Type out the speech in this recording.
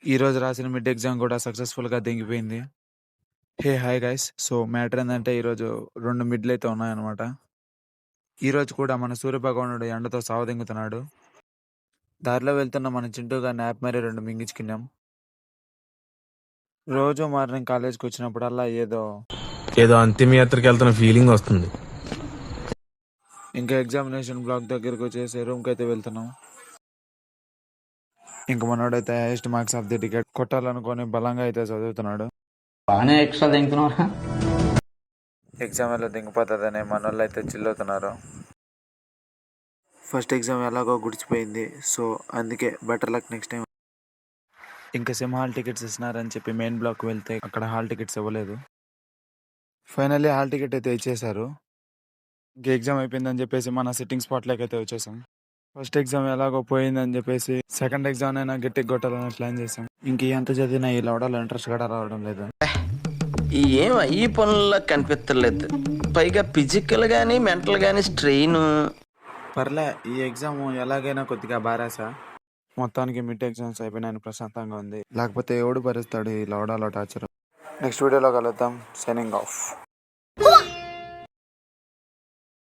ఈ రోజు రాసిన మిడ్ ఎగ్జామ్ కూడా సక్సెస్‌ఫుల్‌గా దిగిపోయింది. Hi guys. సో, మ్యాటర్ ఏందంటే ఈరోజు 2 మిడ్‌లయితే ఉన్నాయన్నమాట. ఈరోజు కూడా మన సూర్యభగవానుడు ఎండతో సావదింగుతున్నాడు. దారిలో వెళ్తున్న మన చింటూ గాడిని యాప్ మరీ 2 మింగించుకున్నాం. రోజు మార్నింగ్ కాలేజ్‌కొచ్చినప్పుడల్లా ఏదో అంతిమయాత్రకి వెళ్తున్న ఫీలింగ్ వస్తుంది. ఇంకా ఎగ్జామినేషన్ బ్లాక్ దగ్గరకొచ్చేసి రూమ్‌కైతే వెళ్తున్నాం. ఇంక మనోడైతే highest marks of the ticket కొట్టాలనుకోని బలంగా అయితే చదువుతున్నాడు. బాగానే ఎక్స్ట్రా తింటున్నారా? ఎగ్జామ్ ఎలా దిగిపోతుందని మనోళ్ళైతే చిల్ అవుతున్నారు. ఫస్ట్ ఎగ్జామ్ ఎలాగో గుడిచిపోయింది. సో, అందుకే బెటర్ లక్ నెక్స్ట్ టైం. ఇంకా సిమ్ హాల్ టికెట్స్ ఇస్తున్నారని చెప్పి మెయిన్ బ్లాక్ వెళ్తే అక్కడ హాల్ టికెట్స్ ఇవ్వలేదు. ఫైనల్లీ హాల్ టికెట్ అయితే ఇచ్చేశారు. ఇంక ఎగ్జామ్ అయిపోయిందని చెప్పేసి మన సిట్టింగ్ స్పాట్లోకి అయితే వచ్చేసాం. ఫస్ట్ ఎగ్జామ్ ఎలాగో పోయిందని చెప్పేసి సెకండ్ ఎగ్జామ్ అయినా గట్టిగా కొట్టాలని ప్లాన్ చేసాం. ఇంక ఎంత చదివినా ఈ లవడాలో ఇంట్రెస్ట్ కూడా రావడం లేదు. ఏం ఈ పనుల్లో కనిపించలేదు. పైగా ఫిజికల్ గానీ మెంటల్ గానీ స్ట్రెయిన్. పర్లే, ఈ ఎగ్జామ్ ఎలాగైనా కొద్దిగా బారాసా. మొత్తానికి మిడ్ ఎగ్జామ్స్ అయిపోయినాయని ప్రశాంతంగా ఉంది. లేకపోతే ఎవడు భరిస్తాడు ఈ లవడాలో టార్చర్. నెక్స్ట్ వీడియోలో కలుద్దాం. Signing off.